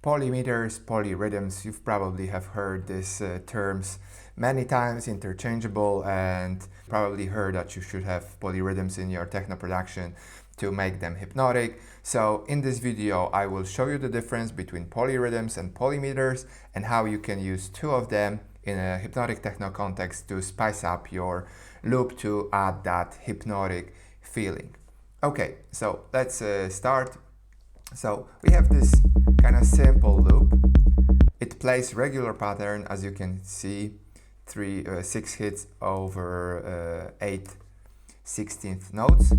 Polymeters, polyrhythms, you've probably have heard these terms many times, interchangeable, and probably heard that you should have polyrhythms in your techno production to make them hypnotic. So in this video I will show you the difference between polyrhythms and polymeters and how you can use two of them in a hypnotic techno context to spice up your loop to add that hypnotic feeling. Okay, so let's start. So we have this kind of simple loop. It plays regular pattern, as you can see, 6 hits over 8 16th notes.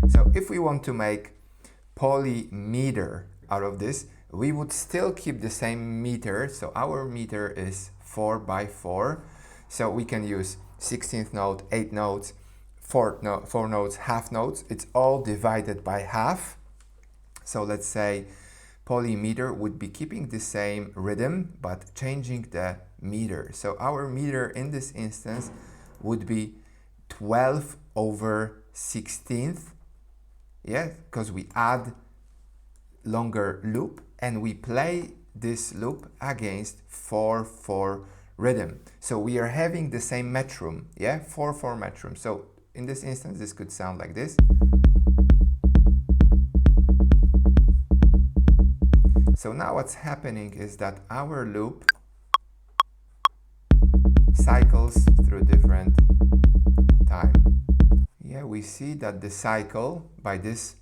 So if we want to make polymeter out of this, we would still keep the same meter. So our meter is 4 by 4. So we can use 16th note, 8 notes, 4 notes, half notes. It's all divided by half. So let's say polymeter would be keeping the same rhythm but changing the meter. So our meter in this instance would be 12 over 16th. Yeah, because we add longer loop and we play this loop against 4/4 rhythm. So we are having the same metrum, yeah, 4/4 metrum. So in this instance, this could sound like this. So now what's happening is that our loop cycles through different time. Yeah, we see that the cycle, by this,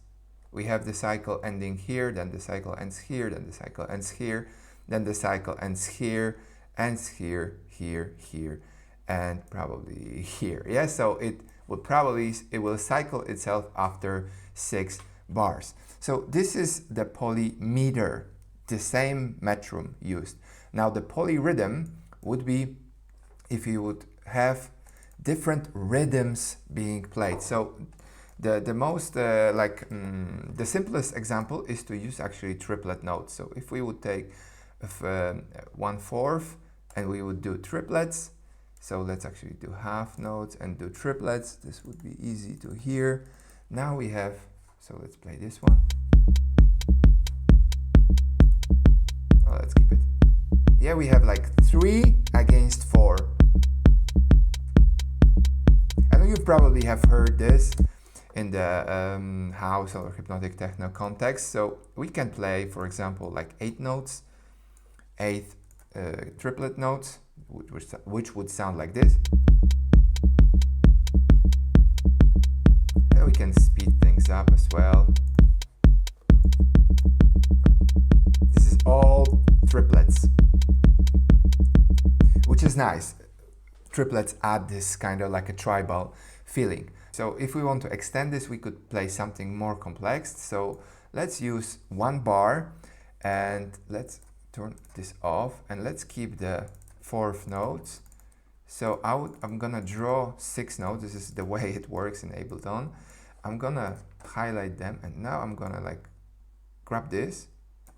we have the cycle ending here, then the cycle ends here, then the cycle ends here, then the cycle ends here, ends here, here, here, and probably here. Yeah, so it will cycle itself after 6 bars. So this is the polymeter, the same metrum used. Now the polyrhythm would be if you would have different rhythms being played. So the most the simplest example is to use actually triplet notes. So if we would take 1/4 and we would do triplets, so let's actually do half notes and do triplets. This would be easy to hear. Now we have, so let's play this one. Oh, let's keep it. Yeah, we have like 3 against 4. And you probably have heard this in the house or hypnotic techno context. So we can play, for example, like 8 notes, 8 triplet notes, which would sound like this. And we can speed things up as well. This is all triplets, which is nice. Triplets add this kind of like a tribal feeling. So if we want to extend this, we could play something more complex. So let's use 1 bar and let's turn this off and let's keep the 4th notes. So I'm gonna draw 6 notes. This is the way it works in Ableton. I'm gonna highlight them and now I'm gonna like grab this.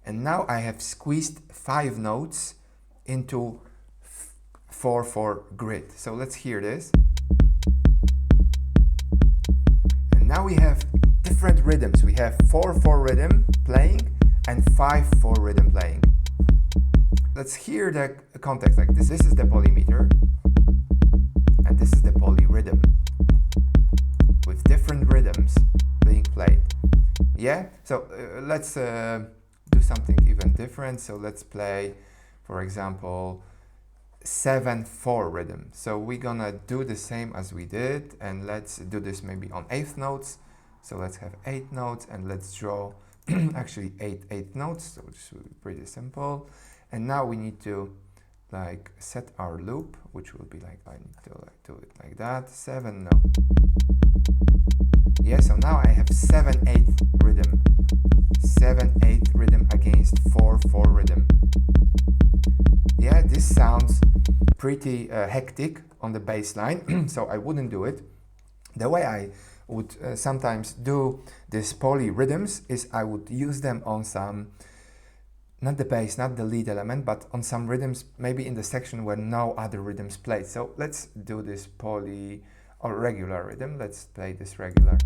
And now I have squeezed 5 notes into 4/4 grid. So let's hear this. And now we have different rhythms. We have 4/4 rhythm playing and 5/4 rhythm playing. Let's hear the context like this. This is the polymeter and this is the polyrhythm with different rhythms being played. Yeah, so let's do something even different. So let's play, for example, 7/4 rhythm. So we're gonna do the same as we did and let's do this maybe on 8th notes. So let's have 8 notes and let's draw actually 8 notes, so this will be pretty simple. And now we need to like set our loop, which will be like, I need to like do it like that, 7 note. Yeah, so now I have 7/8 rhythm, 7/8 rhythm against 4/4 rhythm. Yeah, this sounds pretty hectic on the bass line, so I wouldn't do it. The way I would sometimes do these polyrhythms is I would use them on some, not the bass, not the lead element, but on some rhythms, maybe in the section where no other rhythms played. So let's do this poly or regular rhythm. Let's play this regular.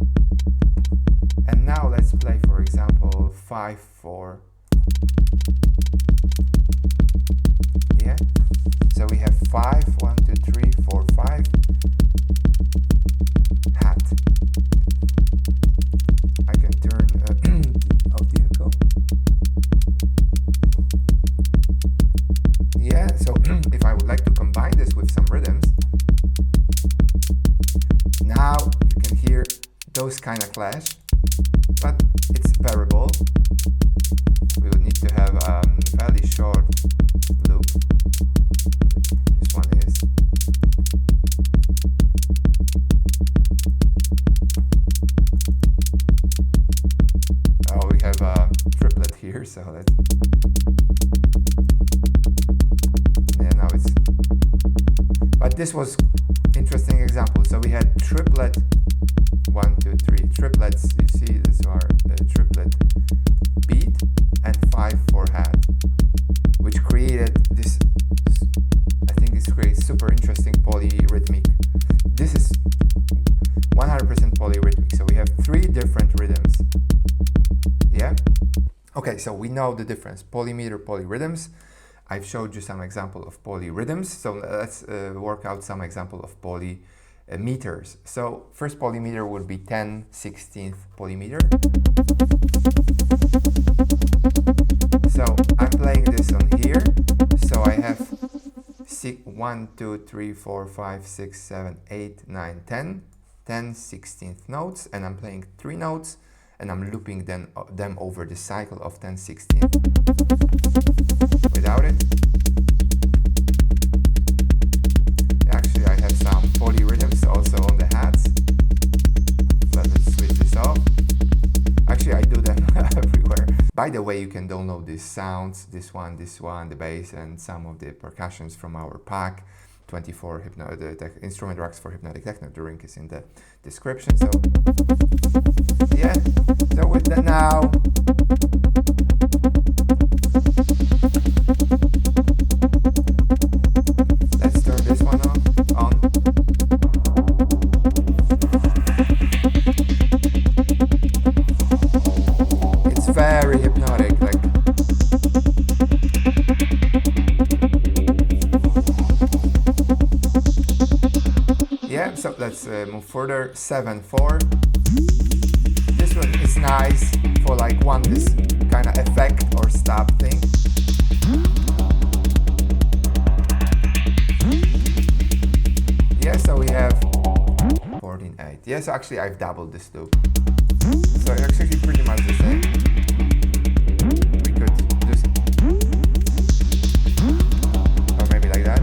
And now let's play, for example, 5/4. kind of clash, but it's variable. We would need to have a fairly short loop. This one is. Oh, we have a triplet here, so let's. Yeah, now it's. But this was interesting example. So we had triplet 1, 2, 3 triplets. You see, these are triplet beat and 5 4/hat, which created this. I think this creates super interesting polyrhythmic. This is 100% polyrhythmic. So we have 3 different rhythms. Yeah. Okay, so we know the difference. Polymeter, polyrhythms. I've showed you some example of polyrhythms. So let's work out some example of polymeters. So first polymeter would be 10/16 polymeter. So I'm playing this on here. So I have 1, 2, 3, 4, 5, 6, 7, 8, 9, 10. 10/16 notes, and I'm playing 3 notes, and I'm looping them over the cycle of 10/16. Without it, actually I have some polyrhythms also on the hats. Let's switch this off. Actually, I do them everywhere. By the way, you can download these sounds, this one, the bass, and some of the percussions from our pack. 24 instrument racks for Hypnotic Techno. The link is in the description. So yeah, so with that now, let's turn this one on. It's very hypnotic, like. Yeah, so let's move further. 7/4. This one is nice for like this kind of effect or stop thing. Yeah, so we have 14/8. Yeah, so actually I've doubled this loop. So it's actually pretty much the same. We could just, or maybe like that.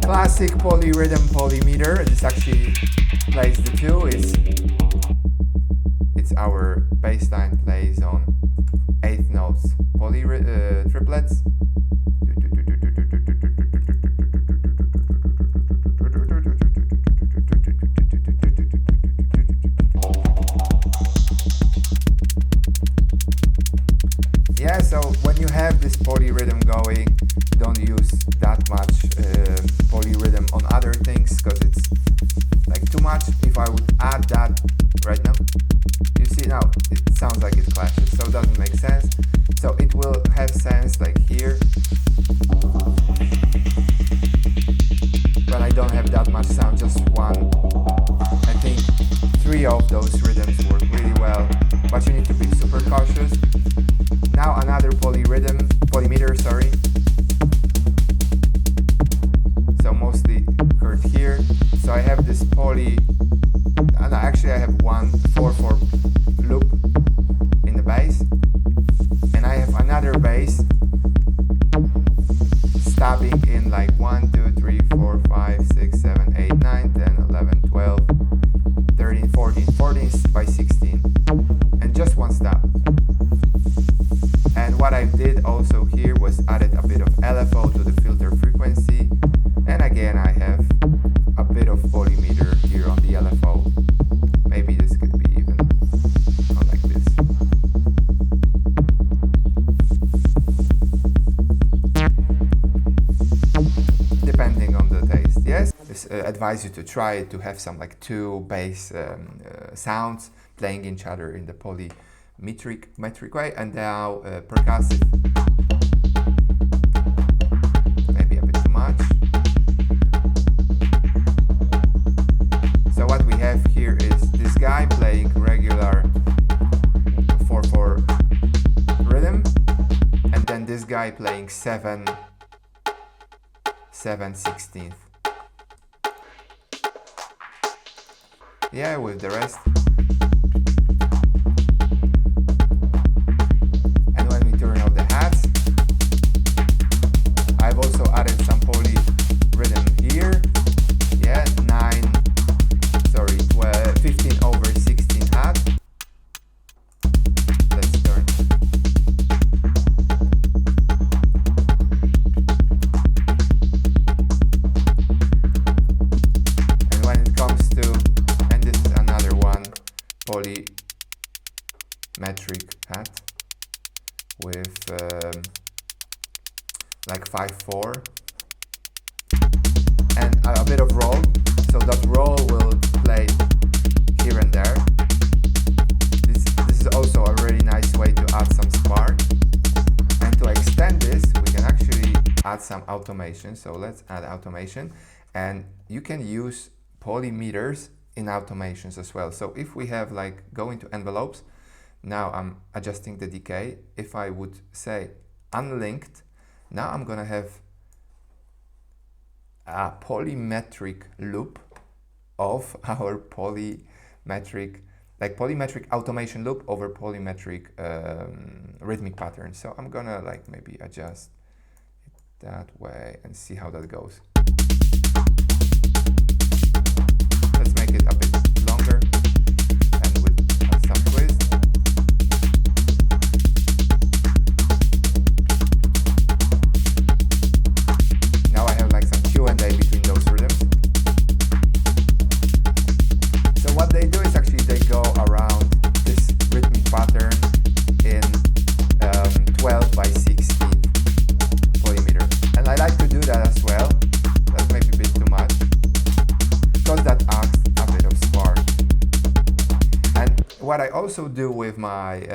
Classic polyrhythm polymeter. This actually plays the 2. It's our bass line plays on 8th notes triplets. Yeah, so when you have this polyrhythm going, don't use that much polyrhythm on other things, because it's like too much. If I would add that right now, you see now it sounds like it clashes, so it doesn't make sense. So it will have sense like here, but I don't have that much sound, just one. I think 3 of those rhythms work really well, but you need to be super cautious. Now another polymeter, sorry. So mostly occurred here. So I have this and actually I have 1 4/4 loop in the bass, and I have another bass stabbing in like 1, 2, 3, 4, 5, 6, 7, 8, 9, 10, 11, 12, 13, 14, 14 by 16, and just 1 stab. And what I did also here was added a bit of LFO to the filter frequency, and again I have a bit of polymeter here on the LFO. Maybe this could be even like this. Depending on the taste, yes. Advise you to try to have some like 2 bass sounds playing each other in the polymetric way, and now percussive. Maybe a bit too much. So what we have here is this guy playing regular playing 7/16. Yeah, with the rest. And when we turn off the hats, I've also added some polyrhythm here. Yeah, 15/16 hat. Let's turn. And when it comes to, and this is another one, polymetric hat with like 5/4 and a bit of roll, so that roll will play here and there. This is also a really nice way to add some spark, and to extend this we can actually add some automation. So let's add automation, and you can use polymeters in automations as well. So if we have like go into envelopes, now I'm adjusting the decay. If I would say unlinked, now I'm gonna have a polymetric loop of our polymetric automation loop over polymetric rhythmic pattern. So I'm gonna like maybe adjust it that way and see how that goes. Let's make it a bit longer and with some twist. Now I have like some Q&A between those rhythms. So what they do is actually they go around this rhythmic pattern in 12/16 polymeter. And I like to do that as well. That's maybe a bit too much, because that adds a bit of spark. And what I also do with my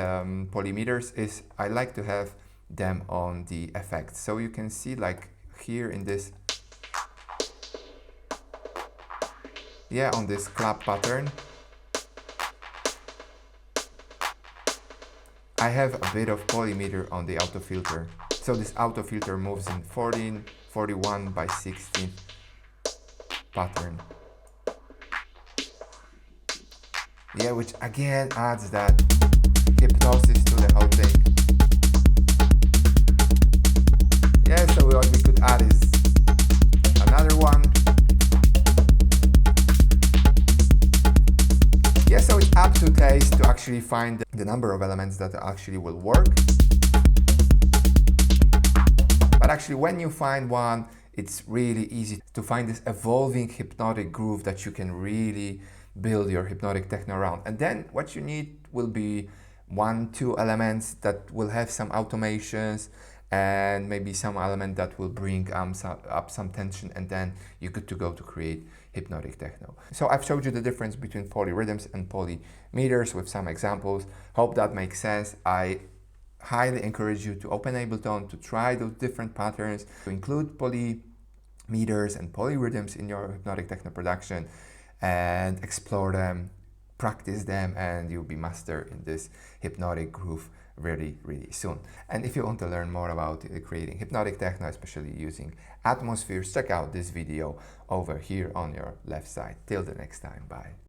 polymeters is I like to have them on the effects. So you can see like here in this, yeah, on this clap pattern, I have a bit of polymeter on the auto filter. So this auto filter moves in 41/16 pattern. Yeah, which again adds that hypnosis to the whole thing. Yeah, so what we could add is another one. Yeah, so it's up to taste to actually find the number of elements that actually will work. But actually when you find one, it's really easy to find this evolving hypnotic groove that you can really build your hypnotic techno around. And then what you need will be 1-2 elements that will have some automations and maybe some element that will bring up some tension, and then you're good to go to create hypnotic techno. So I've showed you the difference between polyrhythms and polymeters with some examples. Hope that makes sense. I highly encourage you to open Ableton to try those different patterns, to include polymeters and polyrhythms in your hypnotic techno production and explore them, practice them, and you'll be master in this hypnotic groove really, really soon. And if you want to learn more about creating hypnotic techno, especially using atmospheres, check out this video over here on your left side. Till the next time, bye.